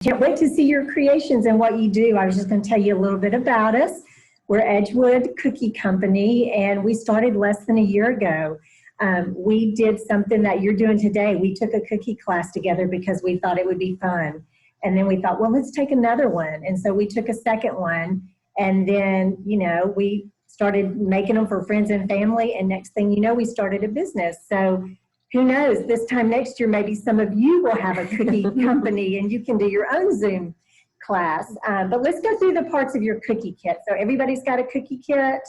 Can't wait to see your creations and what you do. I was just going to tell you a little bit about us. We're Edgewood Cookie Company, and we started less than a year ago. We did something that you're doing today. We took a cookie class together because we thought it would be fun. And then we thought, well, let's take another one. And so we took a second one, and then, we started making them for friends and family, and next thing you know, we started a business. So who knows, this time next year, maybe some of you will have a cookie company and you can do your own Zoom class. But let's go through the parts of your cookie kit. So everybody's got a cookie kit.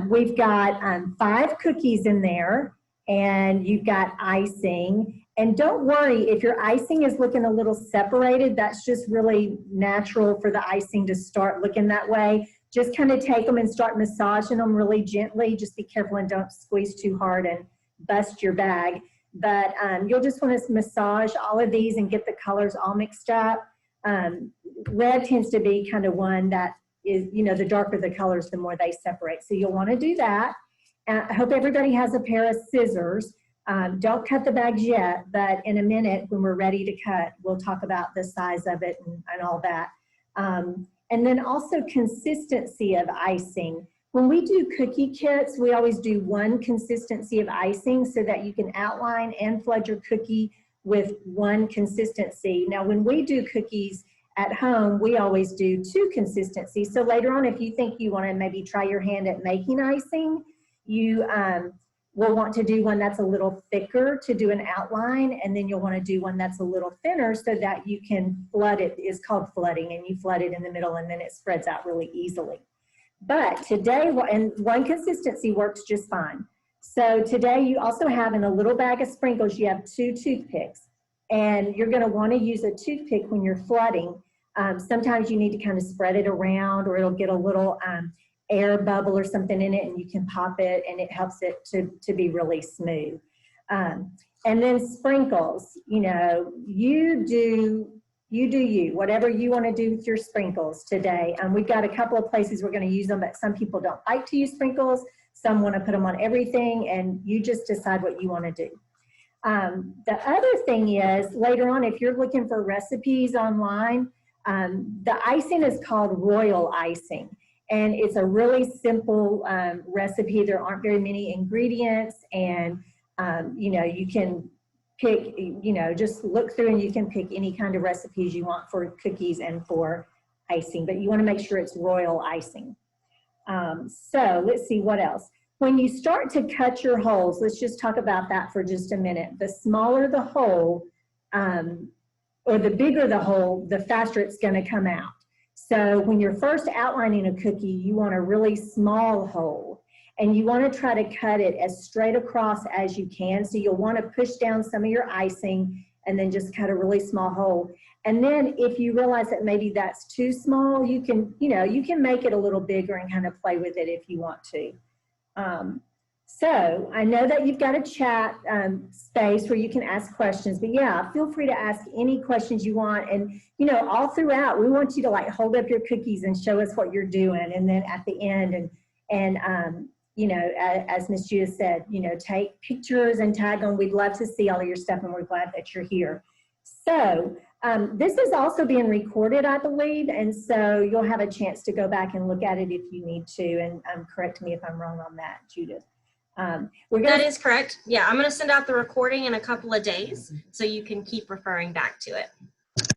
We've got 5 cookies in there, and you've got icing. And don't worry, if your icing is looking a little separated, that's just really natural for the icing to start looking that way. Just kind of take them and start massaging them really gently. Just be careful and don't squeeze too hard and bust your bag. But you'll just want to massage all of these and get the colors all mixed up. Red tends to be kind of one that is, the darker the colors, the more they separate. So you'll want to do that. I hope everybody has a pair of scissors. Don't cut the bags yet, but in a minute when we're ready to cut, we'll talk about the size of it and all that. And then also consistency of icing. When we do cookie kits, we always do one consistency of icing so that you can outline and flood your cookie with one consistency. Now, when we do cookies at home, we always do 2 consistencies. So later on, if you think you want to maybe try your hand at making icing, you will want to do one that's a little thicker to do an outline, and then you'll want to do one that's a little thinner so that you can flood it. It's called flooding, and you flood it in the middle, and then it spreads out really easily. But today, and one consistency works just fine. So today you also have in a little bag of sprinkles, you have 2 toothpicks. And you're gonna wanna use a toothpick when you're flooding. Sometimes you need to kind of spread it around, or it'll get a little air bubble or something in it, and you can pop it, and it helps it to be really smooth. And then sprinkles, you do you, whatever you want to do with your sprinkles today. We've got a couple of places we're going to use them, but some people don't like to use sprinkles. Some want to put them on everything, and you just decide what you want to do. The other thing is, later on, if you're looking for recipes online, the icing is called royal icing. And it's a really simple recipe. There aren't very many ingredients, and you can pick, just look through and you can pick any kind of recipes you want for cookies and for icing, but you want to make sure it's royal icing. So let's see what else. When you start to cut your holes, let's just talk about that for just a minute. The smaller the hole, or the bigger the hole, the faster it's going to come out. So when you're first outlining a cookie, you want a really small hole. And you want to try to cut it as straight across as you can. So you'll want to push down some of your icing and then just cut a really small hole. And then if you realize that maybe that's too small, you can make it a little bigger and kind of play with it if you want to. So I know that you've got a chat space where you can ask questions, but yeah, feel free to ask any questions you want. And all throughout, we want you to hold up your cookies and show us what you're doing. And then at the end, as Ms. Judith said, take pictures and tag them. We'd love to see all of your stuff, and we're glad that you're here. So this is also being recorded, I believe, and so you'll have a chance to go back and look at it if you need to, and correct me if I'm wrong on that, Judith. That is correct. Yeah, I'm going to send out the recording in a couple of days, so you can keep referring back to it.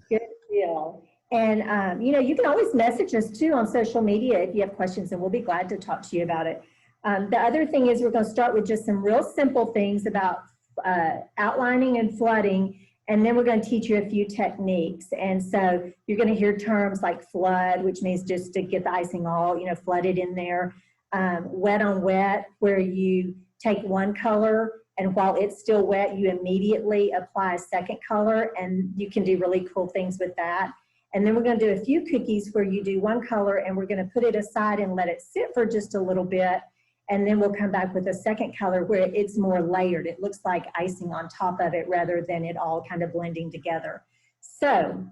Good deal. And, you can always message us, too, on social media if you have questions, and we'll be glad to talk to you about it. The other thing is we're going to start with just some real simple things about outlining and flooding, and then we're going to teach you a few techniques. And so you're going to hear terms like flood, which means just to get the icing all, flooded in there. Wet on wet, where you take one color, and while it's still wet, you immediately apply a second color, and you can do really cool things with that. And then we're going to do a few cookies where you do one color, and we're going to put it aside and let it sit for just a little bit. And then we'll come back with a second color where it's more layered. It looks like icing on top of it rather than it all kind of blending together. So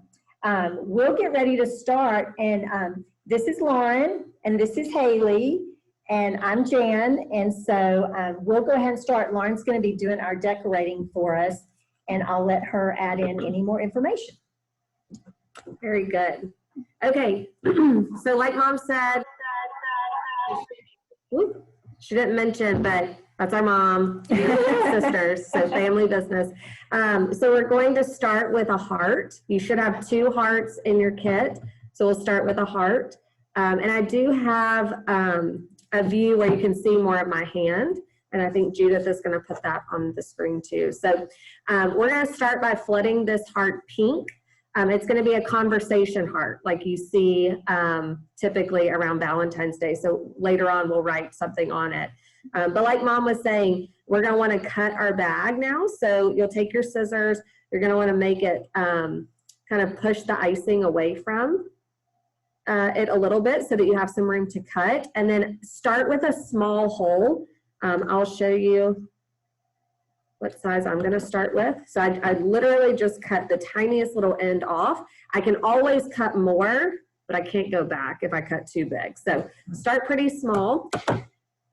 we'll get ready to start. And this is Lauren, and this is Haley, and I'm Jan. And so we'll go ahead and start. Lauren's going to be doing our decorating for us, and I'll let her add in any more information. Very good. Okay, so like Mom said, she didn't mention, but that's our mom, sisters, so family business. So we're going to start with a heart. You should have 2 hearts in your kit. So we'll start with a heart. And I do have a view where you can see more of my hand. And I think Judith is going to put that on the screen too. So we're going to start by flooding this heart pink. It's going to be a conversation heart like you see typically around Valentine's Day. So later on, we'll write something on it. But like Mom was saying, we're going to want to cut our bag now. So you'll take your scissors. You're going to want to make it kind of push the icing away from it a little bit so that you have some room to cut. And then start with a small hole. I'll show you what size I'm going to start with. So I literally just cut the tiniest little end off. I can always cut more, but I can't go back if I cut too big. So start pretty small.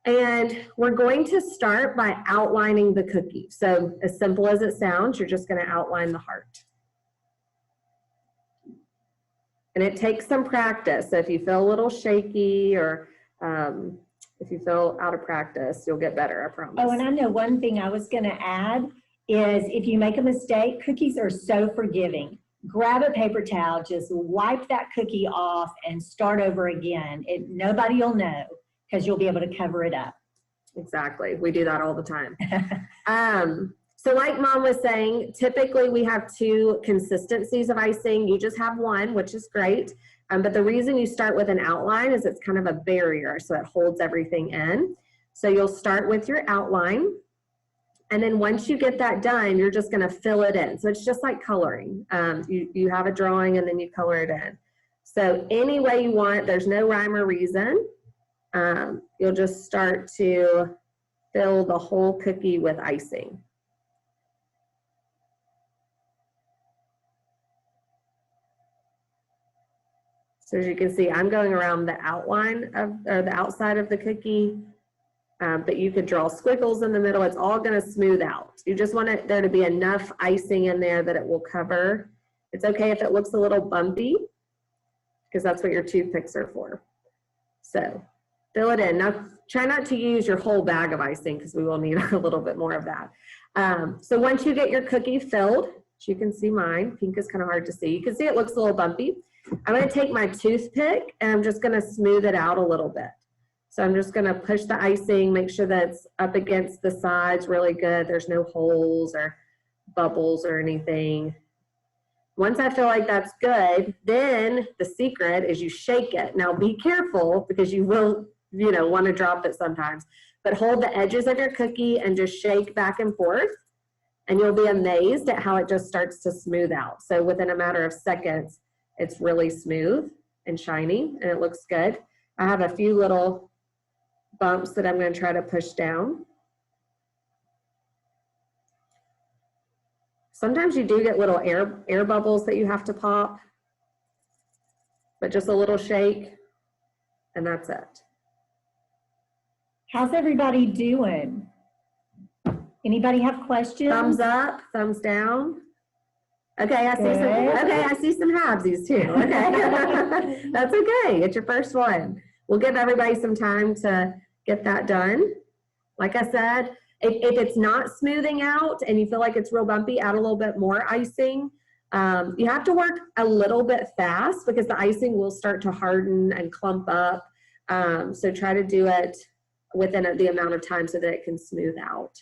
And we're going to start by outlining the cookie. So as simple as it sounds, you're just going to outline the heart. And it takes some practice. So if you feel a little shaky or if you feel out of practice, you'll get better, I promise. Oh, and I know one thing I was going to add is if you make a mistake, cookies are so forgiving. Grab a paper towel, just wipe that cookie off and start over again. Nobody will know because you'll be able to cover it up. Exactly. We do that all the time. So like Mom was saying, typically we have 2 consistencies of icing. You just have 1, which is great. But the reason you start with an outline is it's kind of a barrier, so it holds everything in. So you'll start with your outline, and then once you get that done, you're just going to fill it in. So it's just like coloring. You have a drawing, and then you color it in. So any way you want, there's no rhyme or reason. You'll just start to fill the whole cookie with icing. So as you can see, I'm going around the outline of, or the outside of the cookie, but you could draw squiggles in the middle. It's all going to smooth out. You just want there to be enough icing in there that it will cover. It's okay if it looks a little bumpy, because that's what your toothpicks are for. So fill it in. Now try not to use your whole bag of icing because we will need a little bit more of that. So once you get your cookie filled, as you can see mine, pink is kind of hard to see. You can see it looks a little bumpy. I'm going to take my toothpick and I'm just going to smooth it out a little bit. So I'm just going to push the icing, make sure that it's up against the sides really good. There's no holes or bubbles or anything. Once I feel like that's good, then the secret is you shake it. Now be careful because you will, want to drop it sometimes. But hold the edges of your cookie and just shake back and forth. And you'll be amazed at how it just starts to smooth out. So within a matter of seconds, it's really smooth and shiny and it looks good. I have a few little bumps that I'm going to try to push down. Sometimes you do get little air bubbles that you have to pop, but just a little shake and that's it. How's everybody doing? Anybody have questions? Thumbs up, thumbs down. Okay, I see some halvesies too. Okay, that's okay. It's your first one. We'll give everybody some time to get that done. Like I said, if it's not smoothing out and you feel like it's real bumpy, add a little bit more icing. You have to work a little bit fast because the icing will start to harden and clump up. So try to do it within the amount of time so that it can smooth out.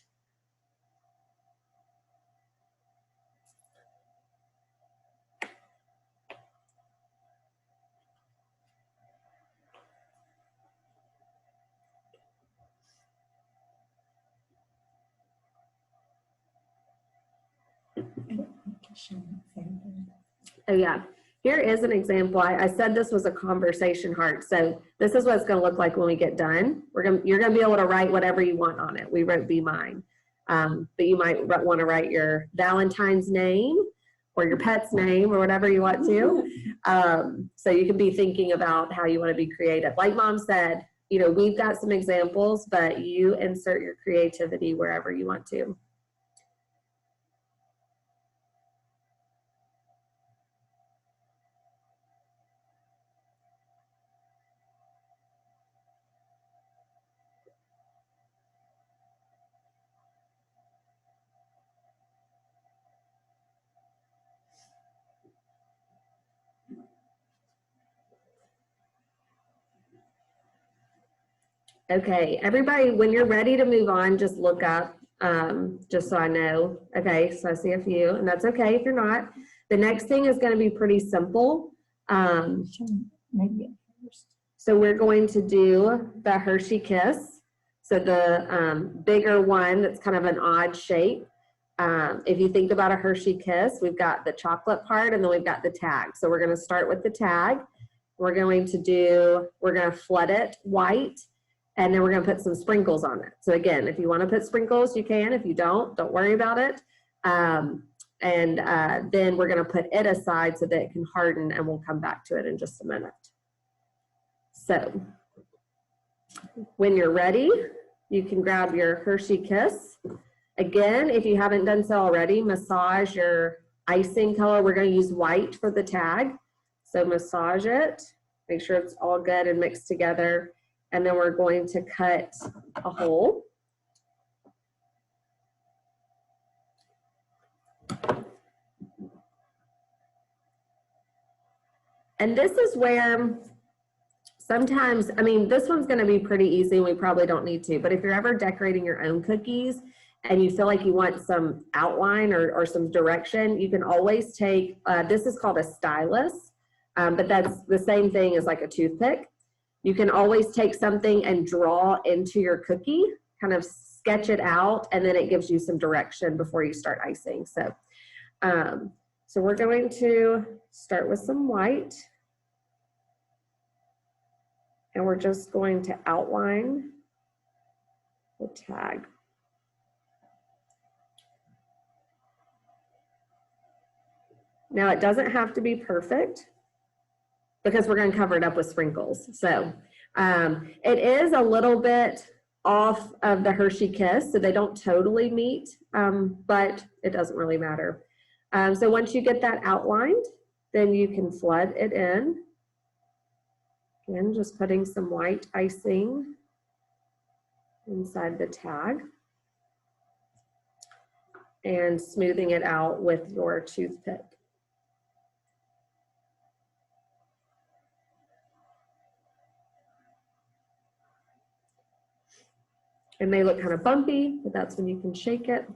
Oh yeah, here is an example. I said this was a conversation heart. So this is what it's going to look like when we get done. You're going to be able to write whatever you want on it. We wrote Be Mine. But you might want to write your Valentine's name or your pet's name or whatever you want to. So you can be thinking about how you want to be creative. Like Mom said, we've got some examples, but you insert your creativity wherever you want to. Okay, everybody, when you're ready to move on, just look up, just so I know. Okay, so I see a few, and that's okay if you're not. The next thing is going to be pretty simple. Maybe first. So we're going to do the Hershey Kiss. So the bigger one that's kind of an odd shape. If you think about a Hershey Kiss, we've got the chocolate part and then we've got the tag. So we're going to start with the tag. We're going to flood it white, and then we're going to put some sprinkles on it. So again, if you want to put sprinkles, you can. If you don't worry about it. Then we're going to put it aside so that it can harden, and we'll come back to it in just a minute. So when you're ready, you can grab your Hershey Kiss. Again, if you haven't done so already, massage your icing color. We're going to use white for the tag. So massage it, make sure it's all good and mixed together. And then we're going to cut a hole. And this is where sometimes, I mean, this one's going to be pretty easy and we probably don't need to, but if you're ever decorating your own cookies and you feel like you want some outline or some direction, you can always take, this is called a stylus, but that's the same thing as like a toothpick. You can always take something and draw into your cookie, kind of sketch it out, and then it gives you some direction before you start icing. So, so we're going to start with some white. And we're just going to outline the tag. Now it doesn't have to be perfect because we're going to cover it up with sprinkles. So it is a little bit off of the Hershey Kiss, so they don't totally meet, but it doesn't really matter. So once you get that outlined, then you can flood it in. Again, just putting some white icing inside the tag and smoothing it out with your toothpick. It may look kind of bumpy, but that's when you can shake it.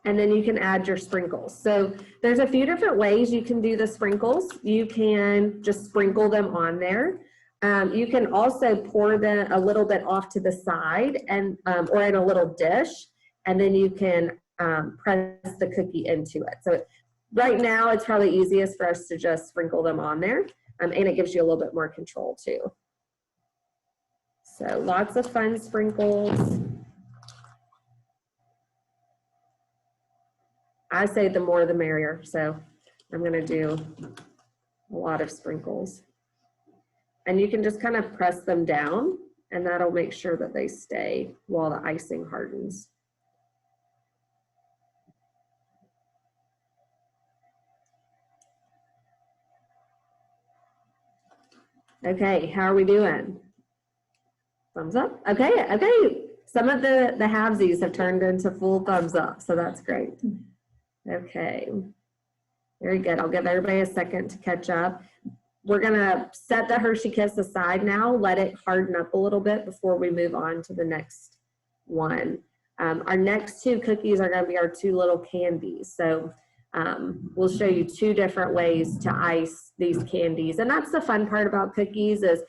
And then you can add your sprinkles. So there's a few different ways you can do the sprinkles. You can just sprinkle them on there. You can also pour them a little bit off to the side and or in a little dish, and then you can press the cookie into it. So right now it's probably easiest for us to just sprinkle them on there, and it gives you a little bit more control too. So lots of fun sprinkles. I say the more the merrier, so I'm going to do a lot of sprinkles. And you can just kind of press them down, and that'll make sure that they stay while the icing hardens. Okay, how are we doing? Thumbs up? Okay, okay. Some of the halvesies have turned into full thumbs up, so that's great. Okay, very good. I'll give everybody a second to catch up. We're gonna set the Hershey Kiss aside now, let it harden up a little bit before we move on to the next one. Our next two cookies are gonna be our two little candies. So we'll show you two different ways to ice these candies. And that's the fun part about cookies is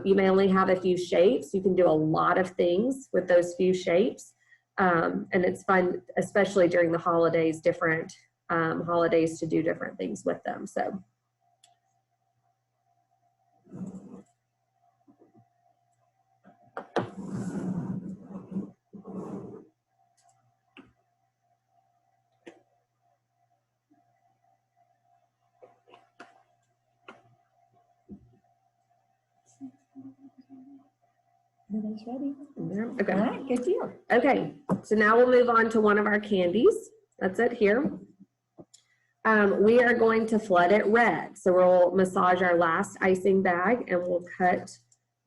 you may only have a few shapes. You can do a lot of things with those few shapes. And it's fun, especially during the holidays, different holidays to do different things with them. So. Everybody's ready? Okay. All right, good deal. Okay, so now we'll move on to one of our candies. That's it here. We are going to flood it red. So we'll massage our last icing bag and we'll cut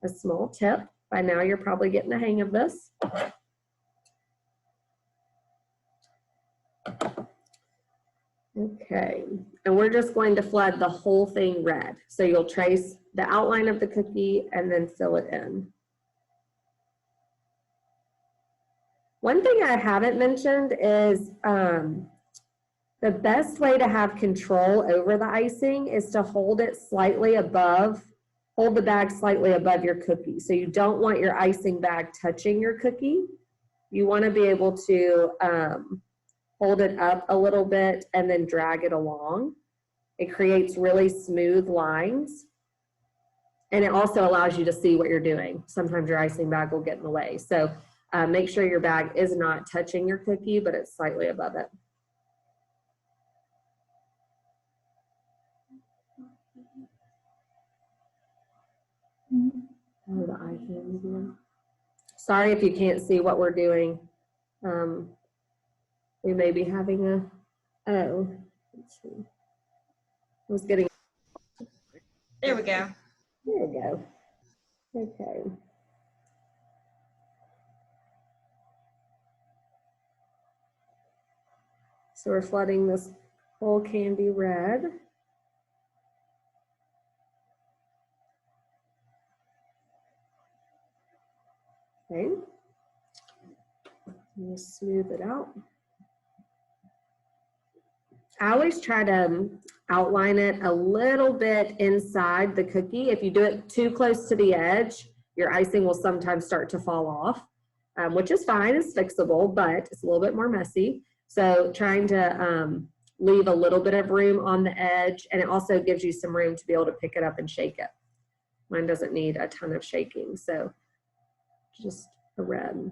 a small tip. By now you're probably getting the hang of this. Okay, and we're just going to flood the whole thing red. So you'll trace the outline of the cookie and then fill it in. One thing I haven't mentioned is the best way to have control over the icing is to hold it slightly above, hold the bag slightly above your cookie. So you don't want your icing bag touching your cookie. You want to be able to hold it up a little bit and then drag it along. It creates really smooth lines. And it also allows you to see what you're doing. Sometimes your icing bag will get in the way. So make sure your bag is not touching your cookie, but it's slightly above it. Oh, the eye candy again. Sorry if you can't see what we're doing. We may be having a, let's see. I was getting. There we go. There we go. Okay. So we're flooding this whole candy red. Okay. Just smooth it out. I always try to outline it a little bit inside the cookie. If you do it too close to the edge, your icing will sometimes start to fall off, which is fine, it's fixable, but it's a little bit more messy. So trying to leave a little bit of room on the edge, and it also gives you some room to be able to pick it up and shake it. Mine doesn't need a ton of shaking, so just a red.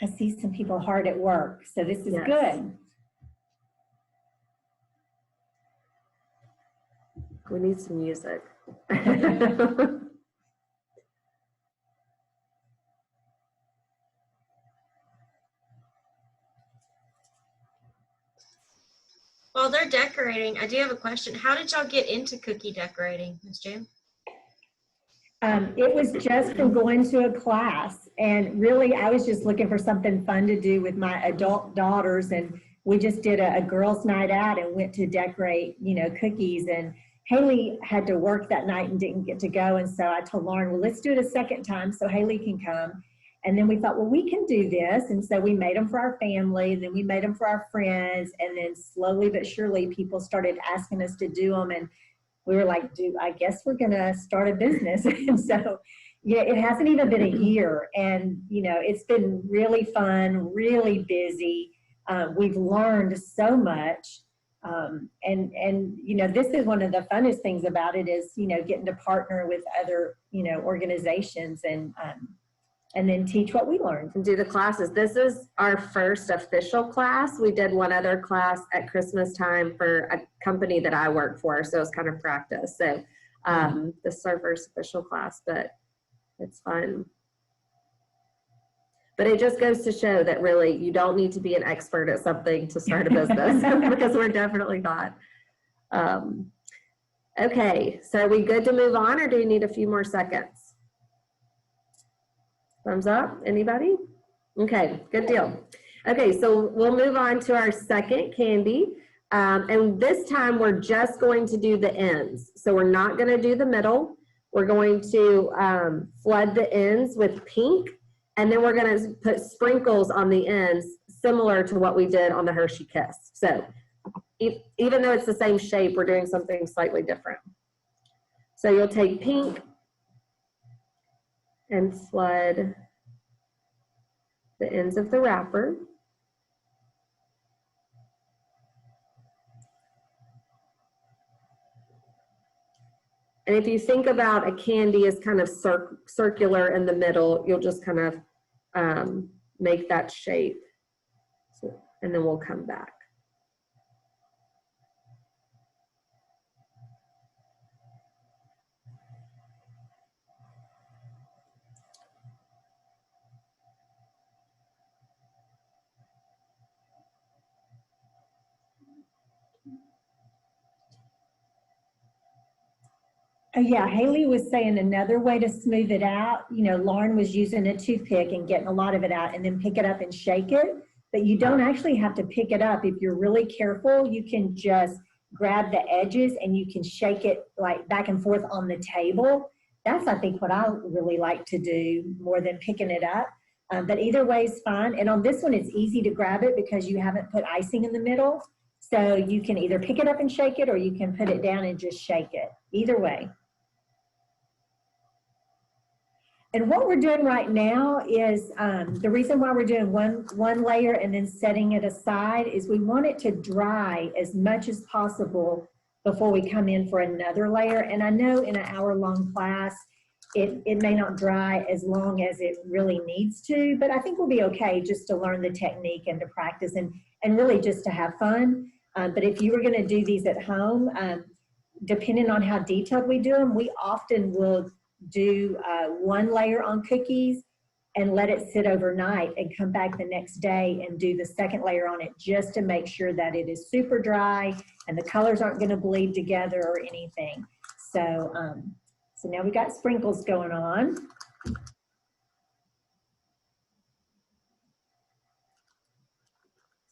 I see some people hard at work, so this is Yes. good. We need some music. While they're decorating, I do have a question. How did y'all get into cookie decorating, Ms. Jan? It was just from going to a class, and really I was just looking for something fun to do with my adult daughters, and we just did a girls' night out and went to decorate, you know, cookies. And Haley had to work that night and didn't get to go, and so I told Lauren, well, let's do it a second time so Haley can come. And then we thought, well, we can do this, and so we made them for our family, and then we made them for our friends, and then slowly but surely people started asking us to do them, and we were like, dude, I guess we're going to start a business. And so, yeah, it hasn't even been a year. And, you know, it's been really fun, really busy. We've learned so much. And, you know, this is one of the funnest things about it is, you know, getting to partner with other, you know, organizations and then teach what we learned. And do the classes. This is our first official class. We did one other class at Christmas time for a company that I work for, so it's kind of practice. So this is our first official class, but it's fun. But it just goes to show that really you don't need to be an expert at something to start a business because we're definitely not. Okay, so are we good to move on or do we need a few more seconds? Thumbs up, anybody? Okay, good deal. Okay, so we'll move on to our second candy. And this time we're just going to do the ends. So we're not gonna do the middle. We're going to flood the ends with pink, and then we're gonna put sprinkles on the ends similar to what we did on the Hershey Kiss. So even though it's the same shape, we're doing something slightly different. So you'll take pink and flood the ends of the wrapper. And if you think about a candy as kind of circular in the middle, you'll just kind of make that shape. So, and then we'll come back. Oh, yeah, Haley was saying another way to smooth it out, you know, Lauren was using a toothpick and getting a lot of it out and then pick it up and shake it. But you don't actually have to pick it up. If you're really careful, you can just grab the edges and you can shake it like back and forth on the table. That's, I think, what I really like to do more than picking it up. But either way is fine. And on this one, it's easy to grab it because you haven't put icing in the middle. So you can either pick it up and shake it or you can put it down and just shake it. Either way. And what we're doing right now is, the reason why we're doing one layer and then setting it aside is we want it to dry as much as possible before we come in for another layer. And I know in an hour-long class, it may not dry as long as it really needs to, but I think we'll be okay just to learn the technique and to practice and really just to have fun. But if you were gonna do these at home, depending on how detailed we do them, we often will do one layer on cookies and let it sit overnight and come back the next day and do the second layer on it just to make sure that it is super dry and the colors aren't going to bleed together or anything. So, so now we got sprinkles going on.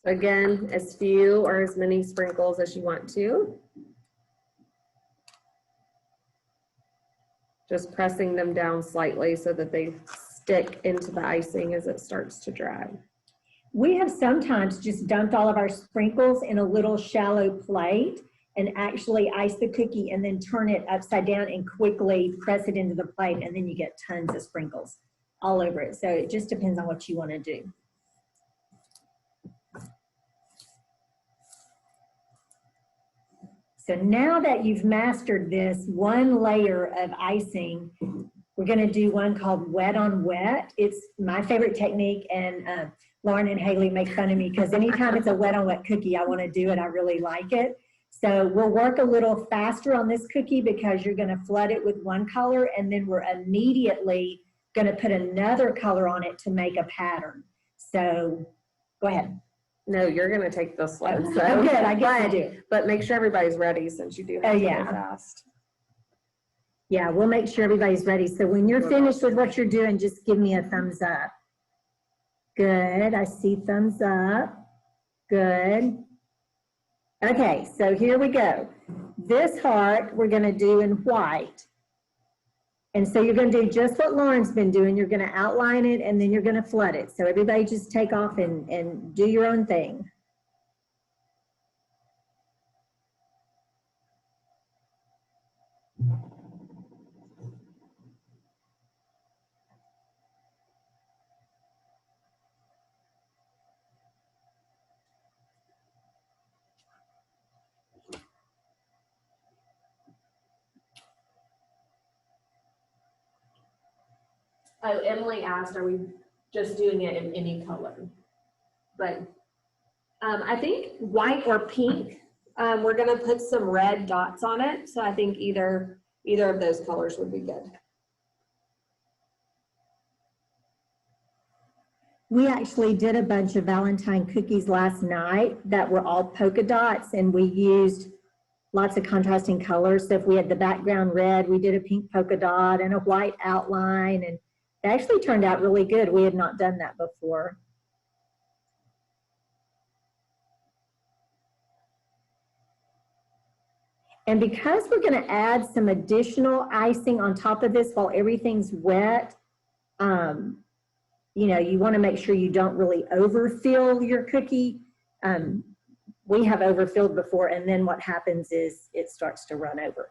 Again, as few or as many sprinkles as you want to. Just pressing them down slightly so that they stick into the icing as it starts to dry. We have sometimes just dumped all of our sprinkles in a little shallow plate and actually ice the cookie and then turn it upside down and quickly press it into the plate, and then you get tons of sprinkles all over it. So it just depends on what you want to do. So now that you've mastered this one layer of icing, we're going to do one called wet on wet. It's my favorite technique, and Lauren and Haley make fun of me because anytime it's a wet on wet cookie, I want to do it. I really like it. So we'll work a little faster on this cookie because you're going to flood it with one color, and then we're immediately going to put another color on it to make a pattern. So go ahead. No, you're going to take this one. So good, I guess I do. But make sure everybody's ready since you do have to go fast. Yeah, we'll make sure everybody's ready. So when you're finished with what you're doing, just give me a thumbs up. Good, I see thumbs up. Good. Okay, so here we go. This heart we're going to do in white. And so you're going to do just what Lauren's been doing. You're going to outline it and then you're going to flood it. So everybody just take off and do your own thing. Oh, Emily asked, are we just doing it in any color? But I think white or pink. We're going to put some red dots on it. So I think either of those colors would be good. We actually did a bunch of Valentine cookies last night that were all polka dots, and we used lots of contrasting colors. So if we had the background red, we did a pink polka dot and a white outline, and it actually turned out really good. We had not done that before. And because we're going to add some additional icing on top of this while everything's wet, you know, you want to make sure you don't really overfill your cookie. We have overfilled before, and then what happens is it starts to run over.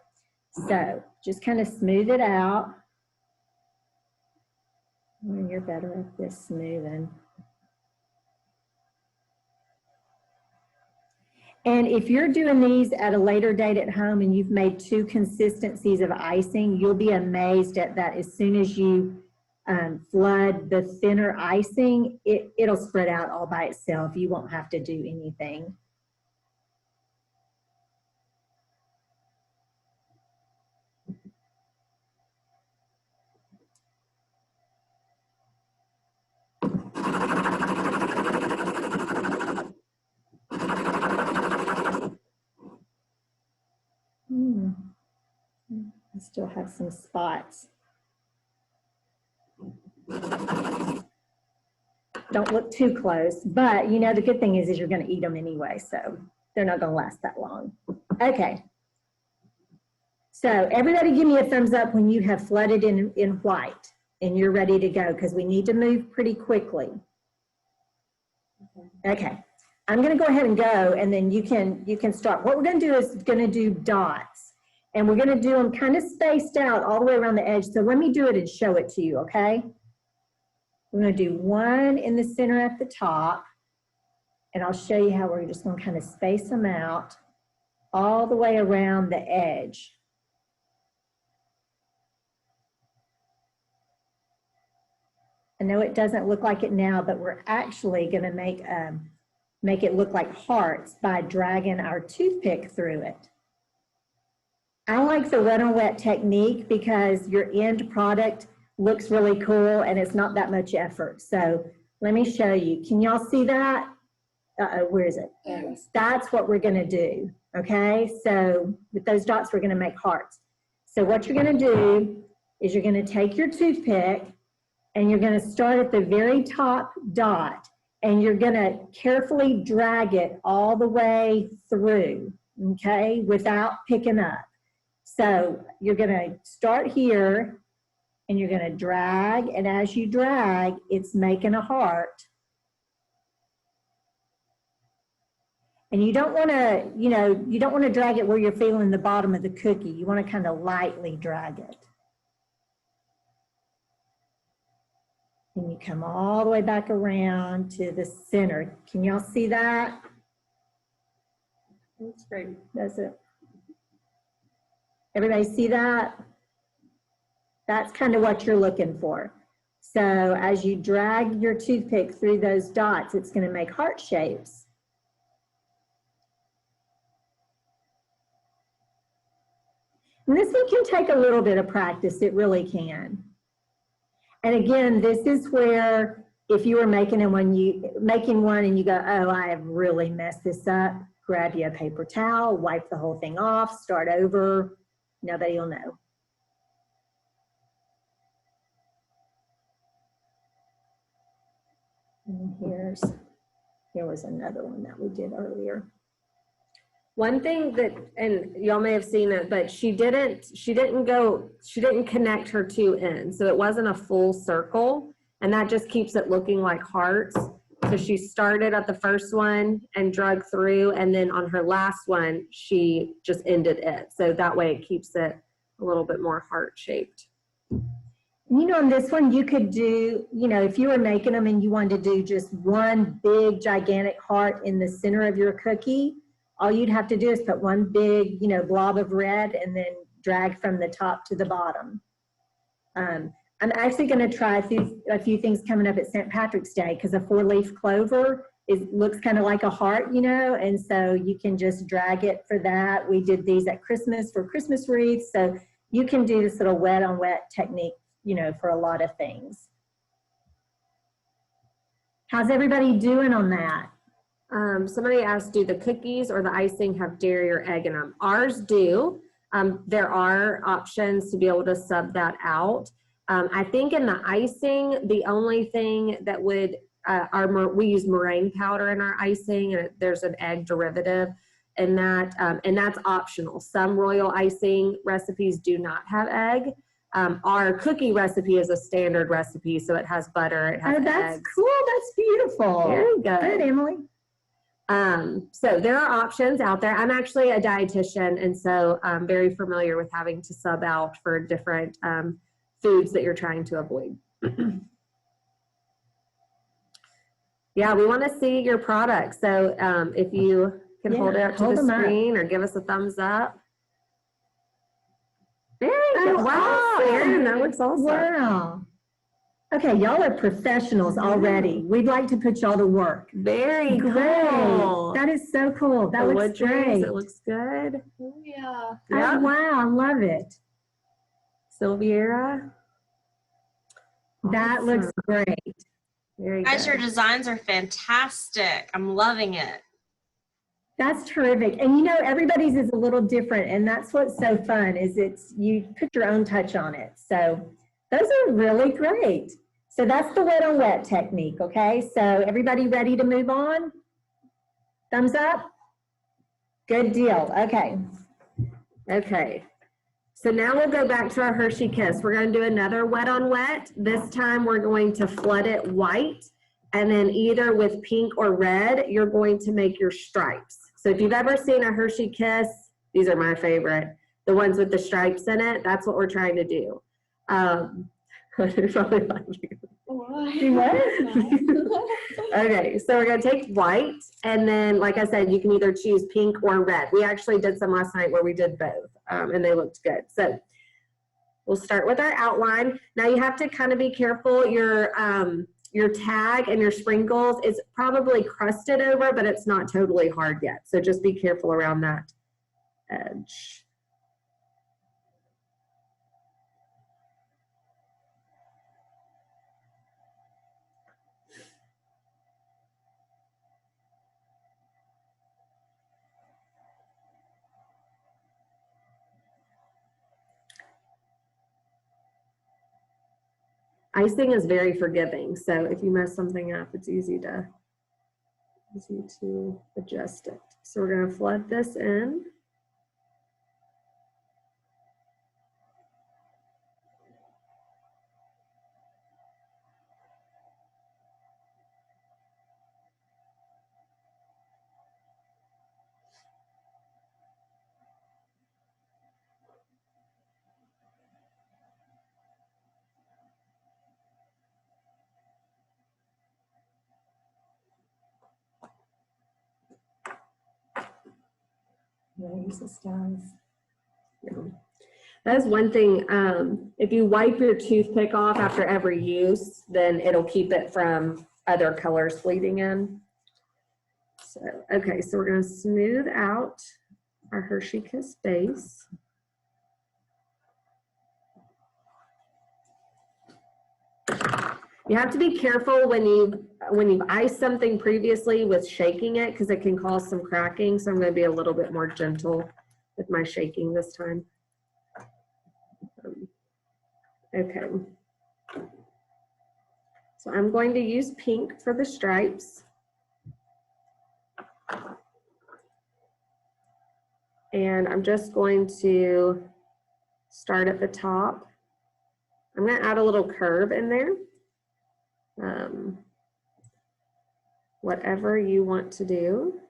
So just kind of smooth it out. You're better at this smoothing. And if you're doing these at a later date at home and you've made 2 consistencies of icing, you'll be amazed at that. As soon as you flood the thinner icing, it'll spread out all by itself. You won't have to do anything. still have some spots. Don't look too close, but you know, the good thing is you're going to eat them anyway, so they're not going to last that long. Okay. So everybody give me a thumbs up when you have flooded in white and you're ready to go, because we need to move pretty quickly. Okay. I'm going to go ahead and go, and then you can start. What we're going to do is going to do dots, and we're going to do them kind of spaced out all the way around the edge. So let me do it and show it to you, okay? We're going to do one in the center at the top, and I'll show you how we're just going to kind of space them out all the way around the edge. I know it doesn't look like it now, but we're actually going to make it look like hearts by dragging our toothpick through it. I like the wet on wet technique because your end product looks really cool and it's not that much effort. So let me show you. Can y'all see that? Where is it? That's what we're going to do. Okay, so with those dots, we're going to make hearts. So what you're going to do is you're going to take your toothpick and you're going to start at the very top dot, and you're going to carefully drag it all the way through, okay, without picking up. So you're going to start here, and you're going to drag, and as you drag, it's making a heart. And you don't want to, you know, you don't want to drag it where you're feeling the bottom of the cookie. You want to kind of lightly drag it. And you come all the way back around to the center. Can y'all see that? That's great. That's it. Everybody see that? That's kind of what you're looking for. So as you drag your toothpick through those dots, it's going to make heart shapes. And this one can take a little bit of practice. It really can. And again, this is where if you were making one and you go, oh, I have really messed this up, grab you a paper towel, wipe the whole thing off, start over. Nobody will know. And here was another one that we did earlier. One thing that, and y'all may have seen it, but she didn't connect her two ends. So it wasn't a full circle, and that just keeps it looking like hearts. So she started at the first one and drug through, and then on her last one, she just ended it. So that way it keeps it a little bit more heart shaped. You know, on this one, you could do, you know, if you were making them and you wanted to do just one big gigantic heart in the center of your cookie, all you'd have to do is put one big, you know, blob of red and then drag from the top to the bottom. I'm actually going to try a few things coming up at St. Patrick's Day, because a 4-leaf clover looks kind of like a heart, you know, and so you can just drag it for that. We did these at Christmas for Christmas wreaths, so you can do this little wet on wet technique, you know, for a lot of things. How's everybody doing on that? Somebody asked, do the cookies or the icing have dairy or egg in them? Ours do. There are options to be able to sub that out. I think in the icing, the only thing that would, we use meringue powder in our icing, and there's an egg derivative in that, and that's optional. Some royal icing recipes do not have egg. Our cookie recipe is a standard recipe, so it has butter, it has that's eggs. Cool, that's beautiful. Very good. Good, Emily. So there are options out there. I'm actually a dietitian, and so I'm very familiar with having to sub out for different foods that you're trying to avoid. Yeah, we want to see your product. So if you can hold it up to the screen or give us a thumbs up. Very good. Wow, Erin, that looks awesome. Wow. Okay, y'all are professionals already. We'd like to put y'all to work. Very Great. cool. That is so cool. That looks great. It looks good. Oh, yeah. Oh, wow, I love it. Silviera. That looks great. Very Guys, good. your designs are fantastic. I'm loving it. That's terrific. And you know, everybody's is a little different, and that's what's so fun is you put your own touch on it. So those are really great. So that's the wet on wet technique, okay? So everybody ready to move on? Thumbs up? Good deal, okay. Okay. So now we'll go back to our Hershey Kiss. We're going to do another wet on wet. This time we're going to flood it white, and then either with pink or red, you're going to make your stripes. So if you've ever seen a Hershey Kiss, these are my favorite, the ones with the stripes in it, that's what we're trying to do. Do what? Okay, so we're going to take white, and then, like I said, you can either choose pink or red. We actually did some last night where we did both, and they looked good. So we'll start with our outline. Now you have to kind of be careful. Your tag and your sprinkles is probably crusted over, but it's not totally hard yet. So just be careful around that edge. Icing is very forgiving, so if you mess something up, it's easy to adjust it. So we're going to flood this in. Use the stars. That is one thing. If you wipe your toothpick off after every use, then it'll keep it from other colors bleeding in. So, okay, so we're going to smooth out our Hershey Kiss base. You have to be careful when you've iced something previously with shaking it, because it can cause some cracking. So I'm going to be a little bit more gentle with my shaking this time. Okay. So I'm going to use pink for the stripes. And I'm just going to start at the top. I'm going to add a little curve in there. Whatever you want to do.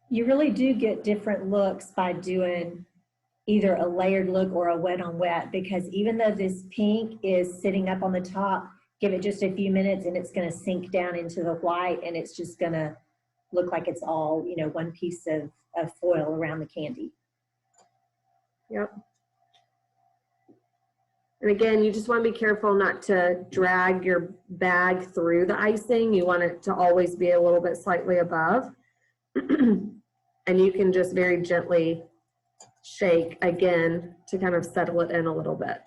You really do get different looks by doing either a layered look or a wet on wet, because even though this pink is sitting up on the top, give it just a few minutes and it's going to sink down into the white, and it's just going to look like it's all, you know, one piece of foil around the candy. Yep. And again, you just want to be careful not to drag your bag through the icing. You want it to always be a little bit slightly above. And you can just very gently shake again to kind of settle it in a little bit.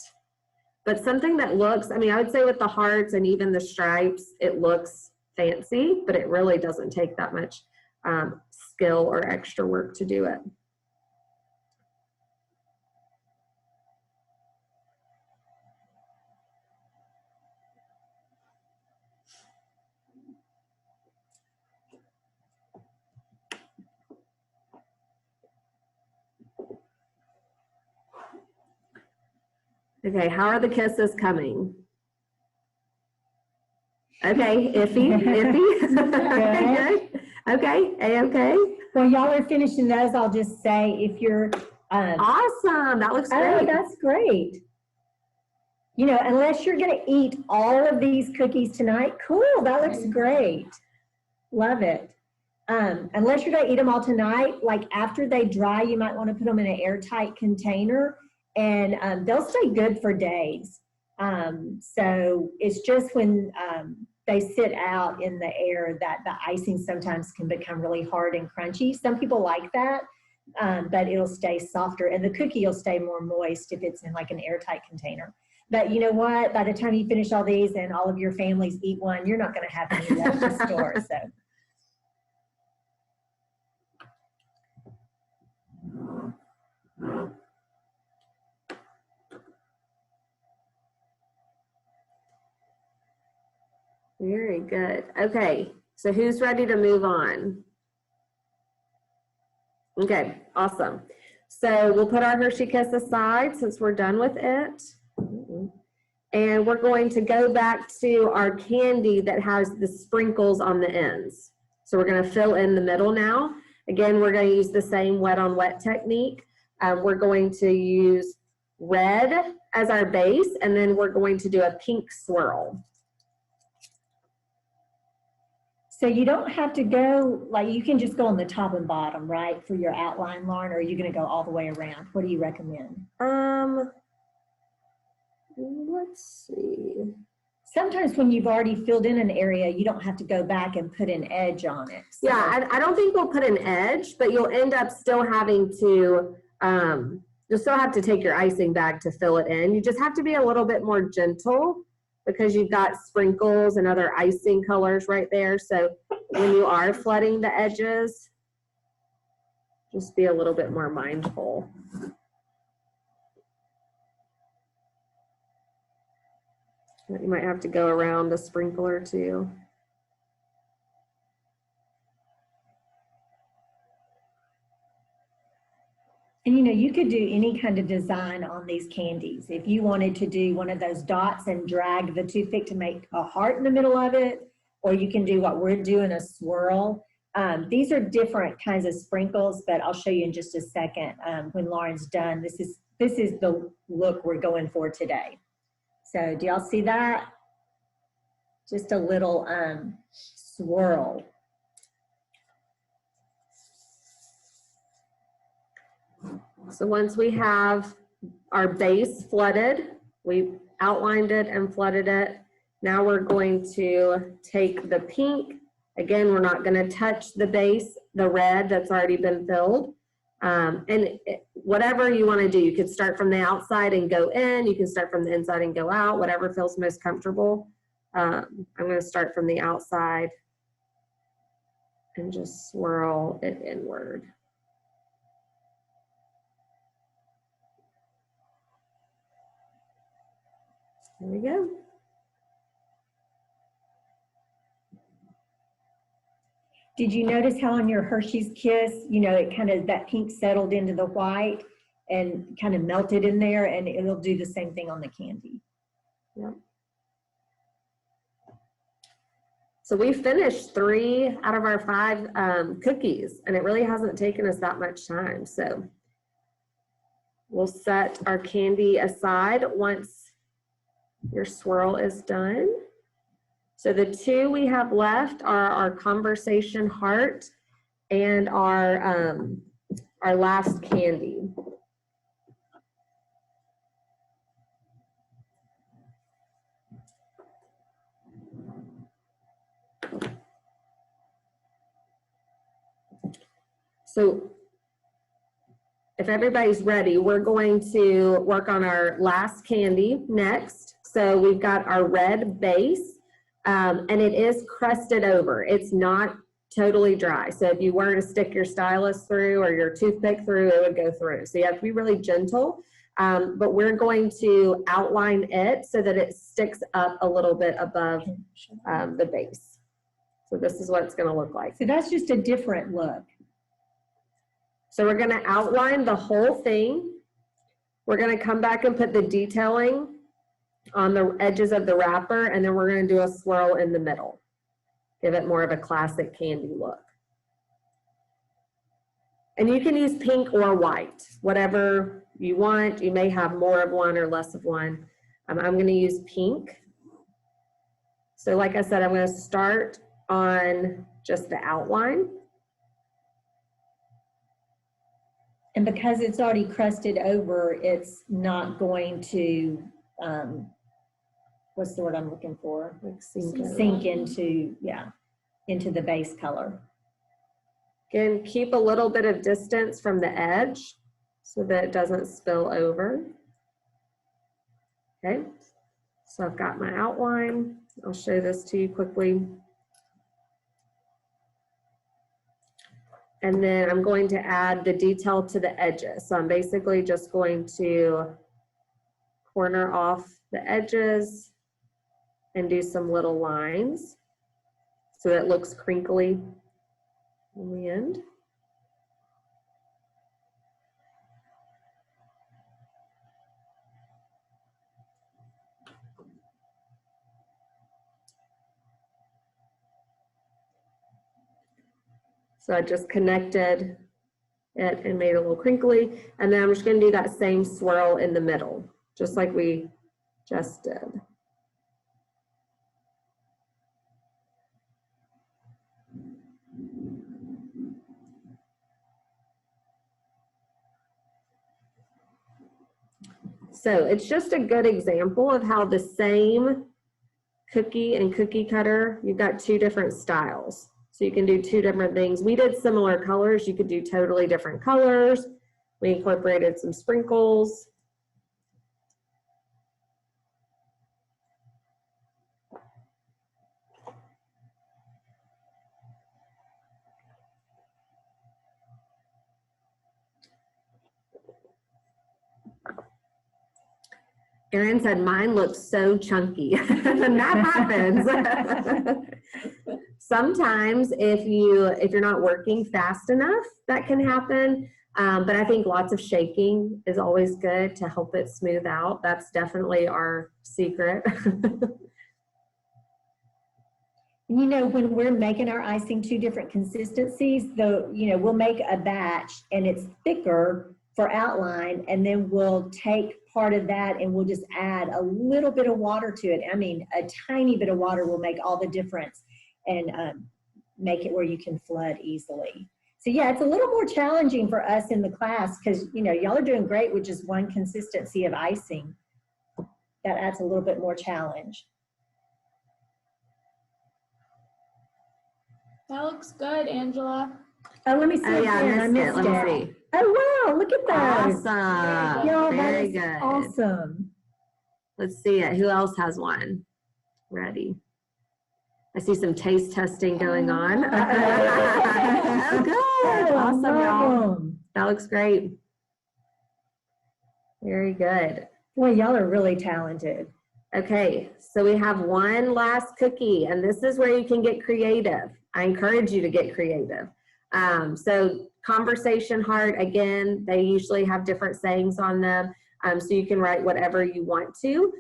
But something that looks, I mean, I would say with the hearts and even the stripes, it looks fancy, but it really doesn't take that much skill or extra work to do it. Okay, how are the kisses coming? Okay, iffy. Okay, okay, A-okay. Well, y'all are finishing those. I'll just say if you're Awesome, that looks great. Oh, that's great. You know, unless you're going to eat all of these cookies tonight, cool, that looks great. Love it. Unless you're going to eat them all tonight, like after they dry, you might want to put them in an airtight container, and they'll stay good for days. So it's just when they sit out in the air that the icing sometimes can become really hard and crunchy. Some people like that, but it'll stay softer, and the cookie will stay more moist if it's in like an airtight container. But you know what? By the time you finish all these and all of your families eat one, you're not going to have any left to store. So. Very good. Okay, so who's ready to move on? Okay, awesome. So we'll put our Hershey Kiss aside since we're done with it. And we're going to go back to our candy that has the sprinkles on the ends. So we're going to fill in the middle now. Again, we're going to use the same wet on wet technique. We're going to use red as our base, and then we're going to do a pink swirl. So you don't have to go, like you can just go on the top and bottom, right, for your outline, Lauren, or are you going to go all the way around? What do you recommend? Let's see. Sometimes when you've already filled in an area, you don't have to go back and put an edge on it. So. Yeah, I don't think we'll put an edge, but you'll end up still having to, you'll still have to take your icing bag to fill it in. You just have to be a little bit more gentle because you've got sprinkles and other icing colors right there. So when you are flooding the edges, just be a little bit more mindful. You might have to go around a sprinkler too. And you know, you could do any kind of design on these candies. If you wanted to do one of those dots and drag the toothpick to make a heart in the middle of it, or you can do what we're doing, a swirl. These are different kinds of sprinkles, but I'll show you in just a second when Lauren's done. This is the look we're going for today. So do y'all see that? Just a little swirl. So once we have our base flooded, we outlined it and flooded it. Now we're going to take the pink. Again, we're not going to touch the base, the red that's already been filled. Whatever you want to do, you could start from the outside and go in. You can start from the inside and go out, whatever feels most comfortable. I'm going to start from the outside and just swirl it inward. There we go. Did you notice how on your Hershey's Kiss, you know, it kind of, that pink settled into the white and kind of melted in there, and it'll do the same thing on the candy. Yep. So we finished 3 out of our 5 cookies, and it really hasn't taken us that much time. So we'll set our candy aside once your swirl is done. So the 2 we have left are our conversation heart and our last candy. So if everybody's ready, we're going to work on our last candy next. So we've got our red base, and it is crusted over. It's not totally dry. So if you were to stick your stylus through or your toothpick through, it would go through. So you have to be really gentle, but we're going to outline it so that it sticks up a little bit above the base. So this is what it's going to look like. So that's just a different look. So we're going to outline the whole thing. We're going to come back and put the detailing on the edges of the wrapper, and then we're going to do a swirl in the middle. Give it more of a classic candy look. And you can use pink or white, whatever you want. You may have more of one or less of one. I'm going to use pink. So like I said, I'm going to start on just the outline. And because it's already crusted over, it's not going to, what's the word I'm looking for? Like sink into, yeah, into the base color. Again, keep a little bit of distance from the edge so that it doesn't spill over. Okay, so I've got my outline. I'll show this to you quickly. And then I'm going to add the detail to the edges. So I'm basically just going to corner off the edges and do some little lines so that it looks crinkly in the end. So I just connected it and made it a little crinkly. And then I'm just going to do that same swirl in the middle, just like we just did. So it's just a good example of how the same cookie and cookie cutter, you've got two different styles. So you can do two different things. We did similar colors. You could do totally different colors. We incorporated some sprinkles. Erin said, mine looks so chunky. And that happens. Sometimes if you're not working fast enough, that can happen. But I think lots of shaking is always good to help it smooth out. That's definitely our secret. You know, when we're making our icing two different consistencies, though, you know, we'll make a batch and it's thicker for outline, and then we'll take part of that and we'll just add a little bit of water to it. I mean, a tiny bit of water will make all the difference and make it where you can flood easily. So yeah, it's a little more challenging for us in the class because, you know, y'all are doing great with just one consistency of icing. That adds a little bit more challenge. That looks good, Angela. Oh, let me see. Oh yeah, I missed it. Let me see. Oh wow, look at that. Awesome. Y'all, that Very is good. awesome. Let's see it. Who else has one ready? I see some taste testing going on. Oh, good. Awesome, y'all. That looks great. Very good. Boy, y'all are really talented. Okay, so we have one last cookie, and this is where you can get creative. I encourage you to get creative. So conversation heart, again, they usually have different sayings on them, so you can write whatever you want to.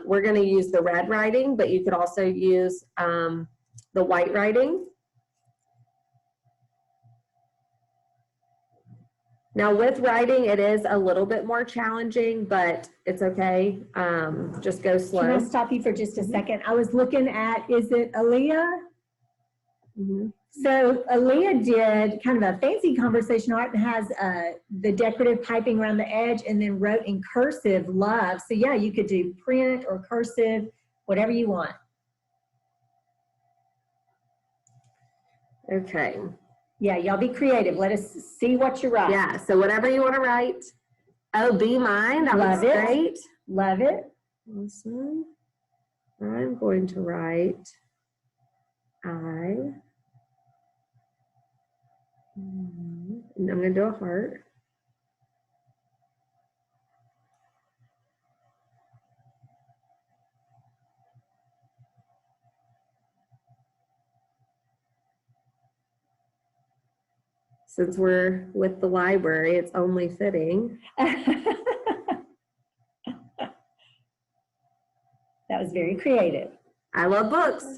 We're going to use the red writing, but you could also use the white writing. Now with writing, it is a little bit more challenging, but it's okay. Just go slow. Can I stop you for just a second? I was looking at, is it Aaliyah? Mm-hmm. So Aaliyah did kind of a fancy conversation art and has the decorative piping around the edge and then wrote in cursive love. So yeah, you could do print or cursive, whatever you want. Okay. Yeah, y'all be creative. Let us see what you write. Yeah, so whatever you want to write. Oh, be mine. That Love looks it. great. Love it. Awesome. I'm going to write and I'm going to do a heart. Since we're with the library, it's only fitting. That was very creative. I love books.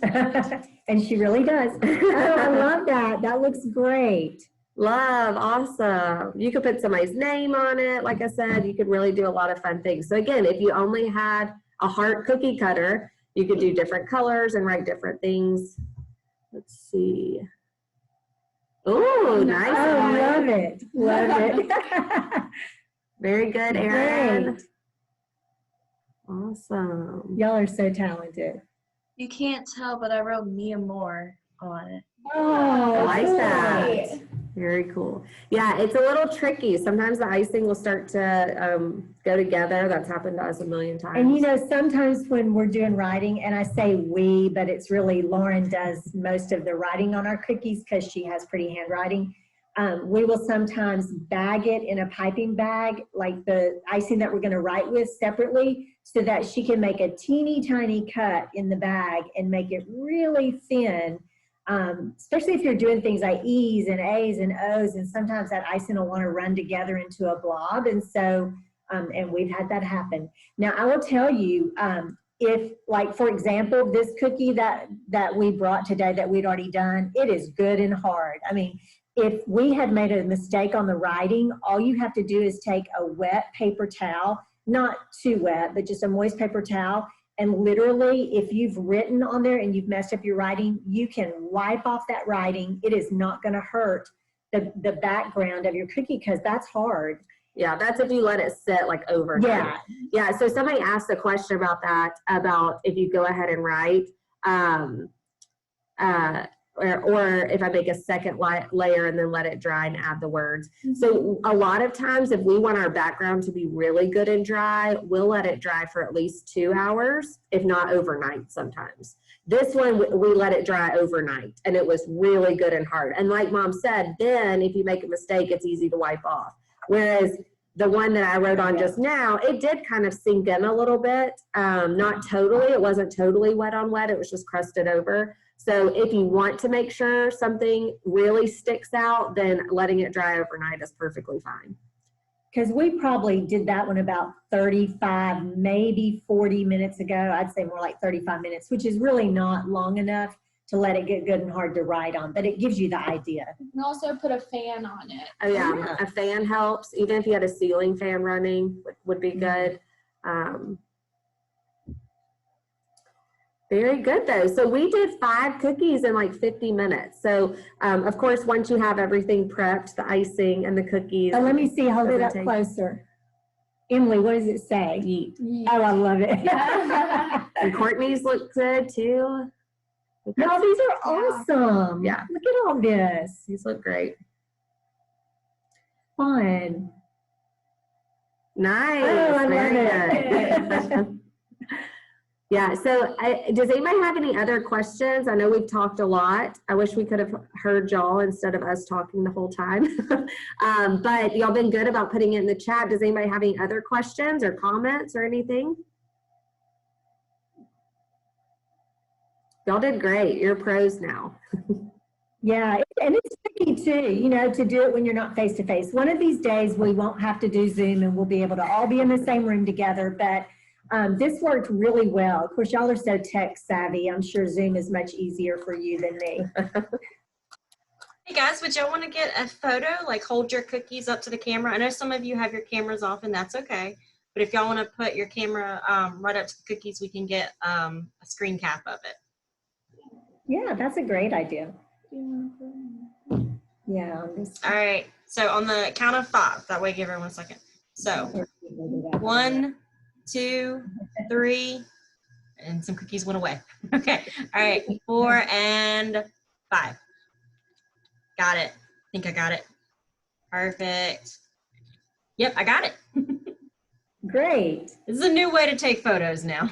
And she really does. Oh, I love that. That looks great. Love, awesome. You could put somebody's name on it. Like I said, you could really do a lot of fun things. So again, if you only had a heart cookie cutter, you could do different colors and write different things. Let's see. Oh, nice. Oh, love it. Love it. Very good, Erin. Great. Awesome. Y'all are so talented. You can't tell, but I wrote Mia Moore on it. Oh, I like that. great. Very cool. Yeah, it's a little tricky. Sometimes the icing will start to go together. That's happened to us a million times. And you know, sometimes when we're doing writing, and I say we, but it's really Lauren does most of the writing on our cookies because she has pretty handwriting. We will sometimes bag it in a piping bag, like the icing that we're going to write with separately, so that she can make a teeny tiny cut in the bag and make it really thin. Especially if you're doing things like E's and A's and O's, and sometimes that icing will want to run together into a blob. And so, and we've had that happen. Now, I will tell you, if, like, for example, this cookie that we brought today that we'd already done, it is good and hard. I mean, if we had made a mistake on the writing, all you have to do is take a wet paper towel, not too wet, but just a moist paper towel. And literally, if you've written on there and you've messed up your writing, you can wipe off that writing. It is not going to hurt the background of your cookie because that's hard. Yeah, that's if you let it sit like overnight. Yeah. Yeah, so somebody asked a question about that, about if you go ahead and write, or if I make a second layer and then let it dry and add the words. So a lot of times if we want our background to be really good and dry, we'll let it dry for at least 2 hours, if not overnight sometimes. This one, we let it dry overnight and it was really good and hard. And like Mom said, then if you make a mistake, it's easy to wipe off. Whereas the one that I wrote on just now, it did kind of sink in a little bit. Not totally, it wasn't totally wet on wet, it was just crusted over. So if you want to make sure something really sticks out, then letting it dry overnight is perfectly fine. Because we probably did that one about 35, maybe 40 minutes ago. I'd say more like 35 minutes, which is really not long enough to let it get good and hard to write on, but it gives you the idea. You can also put a fan on it. Oh yeah, a fan helps. Even if you had a ceiling fan running, would be good. Very good though. So we did 5 cookies in like 50 minutes. So of course, once you have everything prepped, the icing and the cookies. Oh, let me see, hold it up closer. Emily, what does it say? Yeet. Oh, I love it. And Courtney's look good too. No, these are awesome. Yeah. Look at all this. These look great. Fun. Nice. Oh, I Very love good. Yeah, so does anybody have any other questions? I know we've talked a lot. I wish we could have heard y'all instead of us talking the whole time. But y'all been good about putting it in the chat. Does anybody have any other questions or comments or anything? Y'all did great. You're pros now. Yeah, and it's tricky too, you know, to do it when you're not face to face. One of these days we won't have to do Zoom and we'll be able to all be in the same room together, but this worked really well. Of course, y'all are so tech savvy. I'm sure Zoom is much easier for you than me. Hey guys, would y'all want to get a photo? Like hold your cookies up to the camera. I know some of you have your cameras off and that's okay. But if y'all want to put your camera right up to the cookies, we can get a screen cap of it. Yeah, that's a great idea. Yeah. All right. So on the count of 5, that way give everyone a second. So 1, 2, 3, and some cookies went away. Okay. All right. 4 and 5. Got it. I think I got it. Perfect. Yep, I got it. Great. This is a new way to take photos now.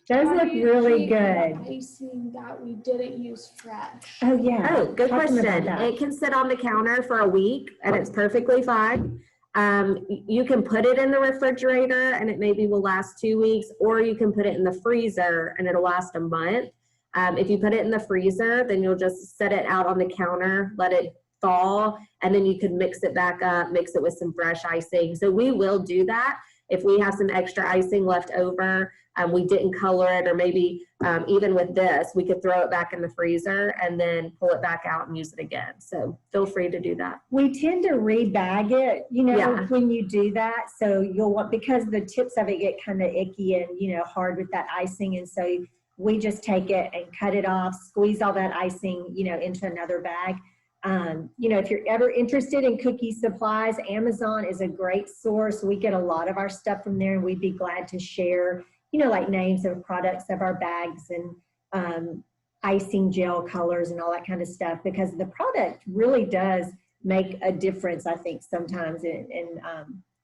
Those look really good. Icing that we didn't use fresh. Oh yeah. Oh, good Talk to me question. about that. It can sit on the counter for a week and it's perfectly fine. You can put it in the refrigerator and it maybe will last 2 weeks, or you can put it in the freezer and it'll last a month. If you put it in the freezer, then you'll just set it out on the counter, let it thaw, and then you can mix it back up, mix it with some fresh icing. So we will do that. If we have some extra icing left over, we didn't color it, or maybe even with this, we could throw it back in the freezer and then pull it back out and use it again. So feel free to do that. We tend to rebag it, you know, Yeah. when you do that. So you'll want, because the tips of it get kind of icky and, you know, hard with that icing. And so we just take it and cut it off, squeeze all that icing, you know, into another bag. You know, if you're ever interested in cookie supplies, Amazon is a great source. We get a lot of our stuff from there, and we'd be glad to share, you know, like names of products of our bags and icing gel colors and all that kind of stuff, because the product really does make a difference, I think, sometimes. And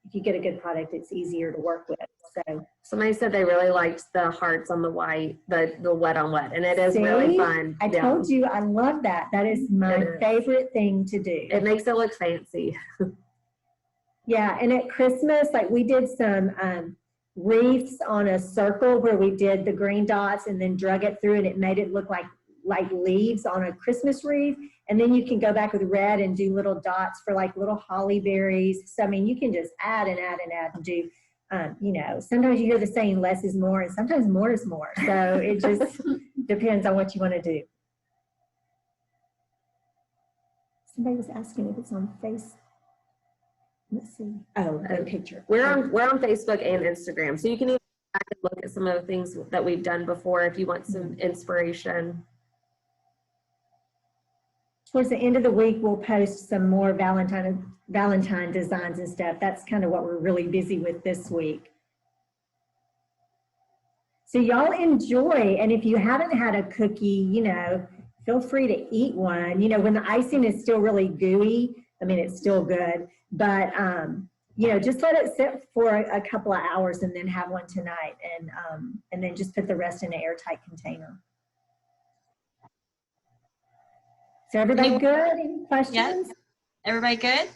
if you get a good product, it's easier to work with. So somebody said they really liked the hearts on the white, the wet on wet, and it is really fun. I told you, I love that. That is my favorite thing to do. It makes it look fancy. Yeah, and at Christmas, like we did some wreaths on a circle where we did the green dots and then drug it through, and it made it look like leaves on a Christmas wreath. And then you can go back with red and do little dots for like little holly berries. So I mean, you can just add and add and add and do. You know, sometimes you hear the saying less is more, and sometimes more is more. So it just depends on what you want to do. Somebody was asking if it's on Facebook. Let's see. Oh, the picture. We're on Facebook and Instagram, so you can even look at some of the things that we've done before if you want some inspiration. Towards the end of the week, we'll post some more Valentine designs and stuff. That's kind of what we're really busy with this week. So y'all enjoy, and if you haven't had a cookie, you know, feel free to eat one. You know, when the icing is still really gooey, I mean, it's still good, but you know, just let it sit for a couple of hours and then have one tonight, and then just put the rest in an airtight container. So everybody good? Any questions? Yes. Everybody good?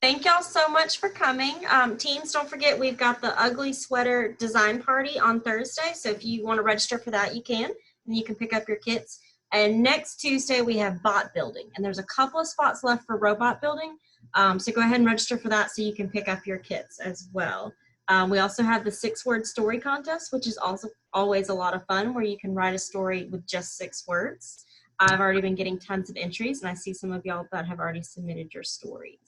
Thank y'all so much for coming. Teams, don't forget we've got the ugly sweater design party on Thursday. So if you want to register for that, you can. And you can pick up your kits. And next Tuesday we have bot building. And there's a couple of spots left for robot building. So go ahead and register for that so you can pick up your kits as well. We also have the 6-word story contest, which is also always a lot of fun, where you can write a story with just 6 words. I've already been getting tons of entries, and I see some of y'all that have already submitted your stories.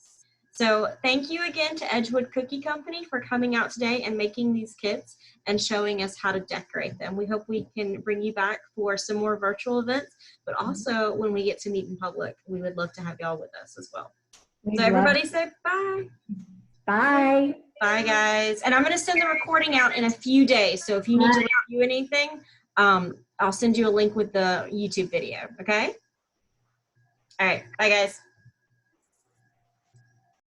So thank you again to Edgewood Cookie Company for coming out today and making these kits and showing us how to decorate them. We hope we can bring you back for some more virtual events, but also when we get to meet in public, we would love to have y'all with us as well. So everybody say bye. Bye. Bye, guys. And I'm going to send the recording out in a few days. So if you need to review anything, I'll send you a link with the YouTube video. Okay? All right. Bye, guys.